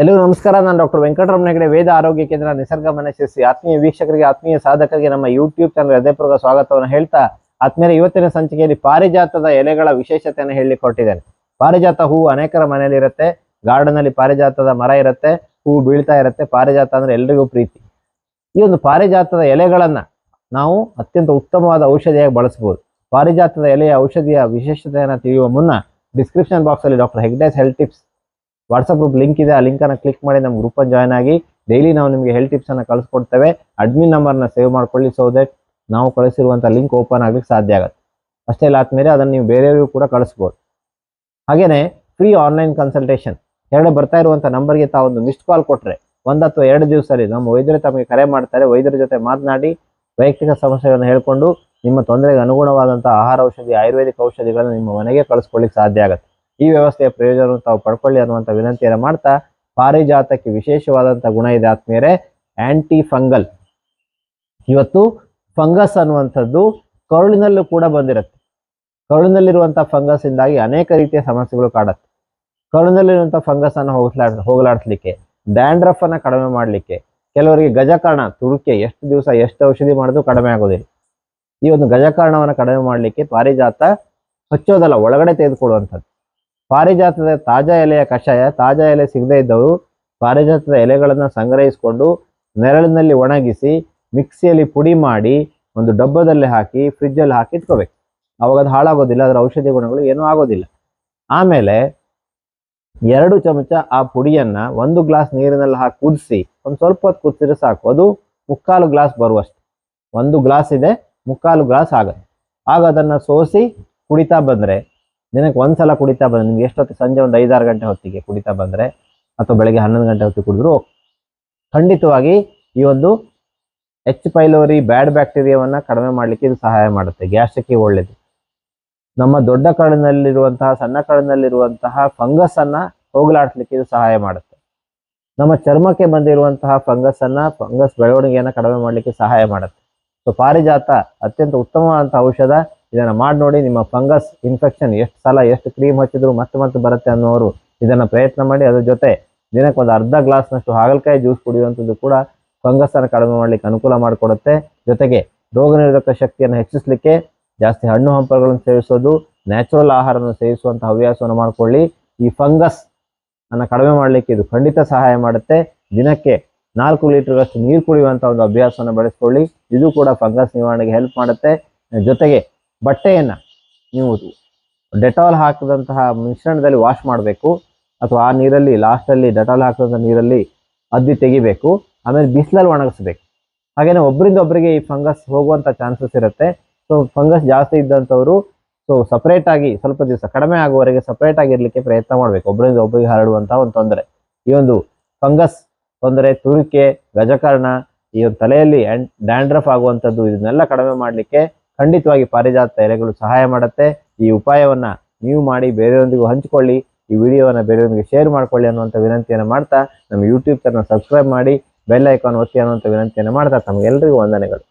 ಎಲ್ಲರಿಗೂ ನಮಸ್ಕಾರ. ನಾನು ಡಾಕ್ಟರ್ ವೆಂಕಟರಮಣ ಹೆಗಡೆ, ವೇದ ಆರೋಗ್ಯ ಕೇಂದ್ರ, ನಿಸರ್ಗ ಮನಶಿಸಿ. ಆತ್ಮೀಯ ವೀಕ್ಷಕರಿಗೆ, ಆತ್ಮೀಯ ಸಾಧಕರಿಗೆ ನಮ್ಮ ಯೂಟ್ಯೂಬ್ ಚಾನಲ್ ಹೃದಯಪೂರ್ವಕ ಸ್ವಾಗತವನ್ನು ಹೇಳ್ತಾ, ಆತ್ಮೀಯ ಇವತ್ತಿನ ಸಂಚಿಕೆಯಲ್ಲಿ ಪಾರಿಜಾತದ ಎಲೆಗಳ ವಿಶೇಷತೆಯನ್ನು ಹೇಳಲಿಕ್ಕೆ ಹೊರಟಿದ್ದೇನೆ. ಪಾರಿಜಾತ ಹೂವು ಅನೇಕರ ಮನೆಯಲ್ಲಿ ಇರುತ್ತೆ. ಗಾರ್ಡನ್ ಅಲ್ಲಿ ಪಾರಿಜಾತದ ಮರ ಇರುತ್ತೆ, ಹೂವು ಬೀಳ್ತಾ ಇರುತ್ತೆ. ಪಾರಿಜಾತ ಅಂದ್ರೆ ಎಲ್ರಿಗೂ ಪ್ರೀತಿ. ಈ ಒಂದು ಪಾರಿಜಾತದ ಎಲೆಗಳನ್ನ ನಾವು ಅತ್ಯಂತ ಉತ್ತಮವಾದ ಔಷಧಿಯಾಗಿ ಬಳಸಬಹುದು. ಪಾರಿಜಾತದ ಎಲೆಯ ಔಷಧಿಯ ವಿಶೇಷತೆಯನ್ನು ತಿಳಿಯುವ ಮುನ್ನ ಡಿಸ್ಕ್ರಿಪ್ಷನ್ ಬಾಕ್ಸ್ ಅಲ್ಲಿ doctor Hegde's health tips WhatsApp group link ಇದೆ. ಆ ಲಿಂಕ್ ಅನ್ನು ಕ್ಲಿಕ್ ಮಾಡಿ ನಮ್ಮ ಗ್ರೂಪ್ ಅನ್ನು ಜಾಯ್ನ್ ಆಗಿ ಡೈಲಿ ನಾವು ನಿಮಗೆ ಹೆಲ್ತ್ ಟಿಪ್ಸ್ ಅನ್ನು ಕಳಿಸ್ಕೊಡ್ತೇವೆ. ಅಡ್ಮಿನ್ ನಂಬರ್ನ ಸೇವ್ ಮಾಡ್ಕೊಳ್ಳಿ, ಸೊ ದಟ್ ನಾವು ಕಳಿಸಿರುವಂಥ ಲಿಂಕ್ ಓಪನ್ ಆಗ್ಲಿಕ್ಕೆ ಸಾಧ್ಯ ಆಗುತ್ತೆ. ಅಷ್ಟೇ ಇಲ್ಲ, ಆದ್ಮೇಲೆ ಅದನ್ನು ನೀವು ಬೇರೆಯವರಿಗೂ ಕೂಡ ಕಳಿಸ್ಬೋದು. ಹಾಗೇನೆ ಫ್ರೀ ಆನ್ಲೈನ್ ಕನ್ಸಲ್ಟೇಷನ್ ಎರಡು ಬರ್ತಾ ಇರುವಂಥ ನಂಬರ್ಗೆ ತಾವು ಒಂದು ಮಿಸ್ಡ್ ಕಾಲ್ ಕೊಟ್ಟರೆ 1 ಅಥವಾ 2 ದಿವಸದಲ್ಲಿ ನಮ್ಮ ವೈದ್ಯರು ತಮಗೆ ಕರೆ ಮಾಡ್ತಾರೆ. ವೈದ್ಯರ ಜೊತೆ ಮಾತನಾಡಿ ವೈಯಕ್ತಿಕ ಸಮಸ್ಯೆಗಳನ್ನು ಹೇಳಿಕೊಂಡು ನಿಮ್ಮ ತೊಂದರೆಗೆ ಅನುಗುಣವಾದಂಥ ಆಹಾರ ಔಷಧಿ, ಆಯುರ್ವೇದಿಕ್ ಔಷಧಿಗಳನ್ನು ನಿಮ್ಮ ಮನೆಗೆ ಕಳಿಸ್ಕೊಳ್ಳಿಕ್ಕೆ ಸಾಧ್ಯ ಆಗುತ್ತೆ. ಈ ವ್ಯವಸ್ಥೆಯ ಪ್ರಯೋಜನವನ್ನು ತಾವು ಪಡ್ಕೊಳ್ಳಿ ಅನ್ನುವಂಥ ವಿನಂತಿಯನ್ನು ಮಾಡ್ತಾ, ಪಾರಿಜಾತಕ್ಕೆ ವಿಶೇಷವಾದಂಥ ಗುಣ ಇದೆ ಆತ್ಮೀಯರೇ, ಆಂಟಿ ಫಂಗಲ್. ಇವತ್ತು ಫಂಗಸ್ ಅನ್ನುವಂಥದ್ದು ಕರುಳಿನಲ್ಲೂ ಕೂಡ ಬಂದಿರುತ್ತೆ. ಕರುಳಿನಲ್ಲಿರುವಂಥ ಫಂಗಸ್ ಇಂದಾಗಿ ಅನೇಕ ರೀತಿಯ ಸಮಸ್ಯೆಗಳು ಕಾಡುತ್ತೆ. ಕರುಳಿನಲ್ಲಿರುವಂಥ ಫಂಗಸ್ ಅನ್ನು ಹೋಗಲಾಡಿಸ್ಲಿಕ್ಕೆ, ಡ್ಯಾಂಡ್ರಫ್ ಅನ್ನು ಕಡಿಮೆ ಮಾಡಲಿಕ್ಕೆ, ಕೆಲವರಿಗೆ ಗಜಕರ್ಣ ತುರುಕೆ ಎಷ್ಟು ದಿವಸ ಎಷ್ಟು ಔಷಧಿ ಮಾಡಿದ್ರು ಕಡಿಮೆ ಆಗೋದಿಲ್ಲ. ಈ ಒಂದು ಗಜಕರ್ಣವನ್ನು ಕಡಿಮೆ ಮಾಡಲಿಕ್ಕೆ ಪಾರಿಜಾತ ಹಚ್ಚೋದಲ್ಲ, ಒಳಗಡೆ ತೆಗೆದುಕೊಳ್ಳುವಂಥದ್ದು. ಪಾರಿಜಾತದ ತಾಜಾ ಎಲೆಯ ಕಷಾಯ, ತಾಜಾ ಎಲೆ ಸಿಗದೇ ಇದ್ದವರು ಪಾರಿಜಾತದ ಎಲೆಗಳನ್ನು ಸಂಗ್ರಹಿಸಿಕೊಂಡು ನೆರಳಿನಲ್ಲಿ ಒಣಗಿಸಿ ಮಿಕ್ಸಿಯಲ್ಲಿ ಪುಡಿ ಮಾಡಿ ಒಂದು ಡಬ್ಬದಲ್ಲಿ ಹಾಕಿ ಫ್ರಿಜ್ಜಲ್ಲಿ ಹಾಕಿ ಇಟ್ಕೋಬೇಕು. ಅವಾಗ ಅದು ಹಾಳಾಗೋದಿಲ್ಲ, ಅದರ ಔಷಧಿ ಗುಣಗಳು ಏನೂ ಆಗೋದಿಲ್ಲ. ಆಮೇಲೆ 2 ಚಮಚ ಆ ಪುಡಿಯನ್ನ 1 ಗ್ಲಾಸ್ ನೀರಿನಲ್ಲಿ ಹಾಕಿ ಕುದಿಸಿ ಒಂದು ಸ್ವಲ್ಪ ಹೊತ್ತು ಕುದಿಸಿದ್ರೆ ಸಾಕು. ಅದು 3/4 ಗ್ಲಾಸ್ ಬರುವಷ್ಟು. 1 ಗ್ಲಾಸ್ ಇದೆ, 3/4 ಗ್ಲಾಸ್ ಆಗುತ್ತೆ. ಆಗ ಅದನ್ನು ಸೋಸಿ ಕುಡಿತಾ ಬಂದರೆ, ದಿನಕ್ಕೆ 1 ಸಲ ಕುಡಿತಾ ಬಂದರೆ, ನಿಮ್ಗೆ ಎಷ್ಟೊತ್ತು, ಸಂಜೆ ಒಂದು 5-6 ಗಂಟೆ ಹೊತ್ತಿಗೆ ಕುಡಿತಾ ಬಂದರೆ ಅಥವಾ ಬೆಳಗ್ಗೆ 11 ಗಂಟೆ ಹೊತ್ತಿಗೆ ಕುಡಿದ್ರು ಖಂಡಿತವಾಗಿ ಈ ಒಂದು ಎಚ್ ಪೈಲೋರಿ ಬ್ಯಾಡ್ ಬ್ಯಾಕ್ಟೀರಿಯಾವನ್ನು ಕಡಿಮೆ ಮಾಡಲಿಕ್ಕೆ ಇದು ಸಹಾಯ ಮಾಡುತ್ತೆ. ಗ್ಯಾಸ್ಟ್ರಿಕ್ಗೆ ಒಳ್ಳೆಯದು. ನಮ್ಮ ದೊಡ್ಡ ಕರುಳಿನಲ್ಲಿರುವಂತಹ, ಸಣ್ಣ ಕರುಳಿನಲ್ಲಿರುವಂತಹ ಫಂಗಸ್ ಅನ್ನ ಹೋಗಲಾಡಿಸ್ಲಿಕ್ಕೆ ಇದು ಸಹಾಯ ಮಾಡುತ್ತೆ. ನಮ್ಮ ಚರ್ಮಕ್ಕೆ ಬಂದಿರುವಂತಹ ಫಂಗಸ್ ಬೆಳವಣಿಗೆಯನ್ನು ಕಡಿಮೆ ಮಾಡಲಿಕ್ಕೆ ಸಹಾಯ ಮಾಡುತ್ತೆ. ಸೊ ಪಾರಿಜಾತ ಅತ್ಯಂತ ಉತ್ತಮವಾದಂಥ ಔಷಧ. ಇದನ್ನು ಮಾಡಿ ನೋಡಿ. ನಿಮ್ಮ ಫಂಗಸ್ ಇನ್ಫೆಕ್ಷನ್ ಎಷ್ಟು ಸಲ ಎಷ್ಟು ಕ್ರೀಮ್ ಹಚ್ಚಿದ್ರು ಮತ್ತೆ ಬರುತ್ತೆ ಅನ್ನೋರು ಇದನ್ನು ಪ್ರಯತ್ನ ಮಾಡಿ. ಅದ್ರ ಜೊತೆ ದಿನಕ್ಕೆ ಒಂದು ಅರ್ಧ ಗ್ಲಾಸ್ನಷ್ಟು ಹಾಗಲಕಾಯಿ ಜ್ಯೂಸ್ ಕುಡಿಯುವಂಥದ್ದು ಕೂಡ ಫಂಗಸ್ ಅನ್ನು ಕಡಿಮೆ ಮಾಡಲಿಕ್ಕೆ ಅನುಕೂಲ ಮಾಡಿಕೊಡುತ್ತೆ. ಜೊತೆಗೆ ರೋಗ ನಿರೋಧಕ ಶಕ್ತಿಯನ್ನು ಹೆಚ್ಚಿಸಲಿಕ್ಕೆ ಜಾಸ್ತಿ ಹಣ್ಣು ಹಂಪಲುಗಳನ್ನು ಸೇವಿಸೋದು, ನ್ಯಾಚುರಲ್ ಆಹಾರವನ್ನು ಸೇವಿಸುವಂಥ ಹವ್ಯಾಸವನ್ನು ಮಾಡಿಕೊಳ್ಳಿ. ಈ ಫಂಗಸ್ ಅನ್ನು ಕಡಿಮೆ ಮಾಡಲಿಕ್ಕೆ ಇದು ಖಂಡಿತ ಸಹಾಯ ಮಾಡುತ್ತೆ. ದಿನಕ್ಕೆ 4 ಲೀಟರ್ಗಷ್ಟು ನೀರು ಕುಡಿಯುವಂಥ ಒಂದು ಅಭ್ಯಾಸವನ್ನು ಬೆಳೆಸ್ಕೊಳ್ಳಿ. ಇದು ಕೂಡ ಫಂಗಸ್ ನಿವಾರಣೆಗೆ ಹೆಲ್ಪ್ ಮಾಡುತ್ತೆ. ಜೊತೆಗೆ ಬಟ್ಟೆಯನ್ನು ನೀವು ಡೆಟಾಲ್ ಹಾಕಿದಂತಹ ಮಿಶ್ರಣದಲ್ಲಿ ವಾಶ್ ಮಾಡಬೇಕು, ಅಥವಾ ಆ ನೀರಲ್ಲಿ ಲಾಸ್ಟಲ್ಲಿ ಡೆಟಾಲ್ ಹಾಕಿದಂಥ ನೀರಲ್ಲಿ ಅದ್ದಿ ತೆಗಿಬೇಕು. ಆಮೇಲೆ ಬಿಸಿಲಲ್ಲಿ ಒಣಗಿಸ್ಬೇಕು. ಹಾಗೆಯೇ ಒಬ್ಬರಿಂದ ಒಬ್ಬರಿಗೆ ಈ ಫಂಗಸ್ ಹೋಗುವಂಥ ಚಾನ್ಸಸ್ ಇರುತ್ತೆ. ಸೊ ಫಂಗಸ್ ಜಾಸ್ತಿ ಇದ್ದಂಥವರು ಸಪ್ರೇಟಾಗಿ ಸ್ವಲ್ಪ ದಿವಸ ಕಡಿಮೆ ಆಗುವವರೆಗೆ ಸಪ್ರೇಟಾಗಿ ಇರಲಿಕ್ಕೆ ಪ್ರಯತ್ನ ಮಾಡಬೇಕು. ಒಬ್ಬರಿಂದ ಒಬ್ಬರಿಗೆ ಹರಡುವಂಥ ಒಂದು ತೊಂದರೆ, ಈ ಒಂದು ಫಂಗಸ್ ತೊಂದರೆ, ತುರಿಕೆ, ಗಜಕರ್ಣ, ಈ ಒಂದು ತಲೆಯಲ್ಲಿ ಡ್ಯಾಂಡ್ರಫ್ ಆಗುವಂಥದ್ದು, ಇದನ್ನೆಲ್ಲ ಕಡಿಮೆ ಮಾಡಲಿಕ್ಕೆ ಖಂಡಿತವಾಗಿ ಪಾರಿಜಾತ ಎಲೆಗಳು ಸಹಾಯ ಮಾಡುತ್ತೆ. ಈ ಉಪಾಯವನ್ನ ನೀವು ಮಾಡಿ ಬೇರೆಯವರಿಗೂ ಹಂಚಿಕೊಳ್ಳಿ. ಈ ವಿಡಿಯೋವನ್ನು ಬೇರೆಯವರಿಗೆ ಶೇರ್ ಮಾಡ್ಕೊಳ್ಳಿ ಅನ್ನುವಂಥ ವಿನಂತಿಯನ್ನು ಮಾಡ್ತಾ, ನಮ್ಮ ಯೂಟ್ಯೂಬ್ ಚಾನಲ್ ಸಬ್ಸ್ಕ್ರೈಬ್ ಮಾಡಿ, ಬೆಲ್ ಐಕಾನ್ ಒತ್ತಿ ಅನ್ನುವಂಥ ವಿನಂತಿಯನ್ನು ಮಾಡ್ತಾ, ತಮಗೆಲ್ಲರಿಗೂ ವಂದನೆಗಳು.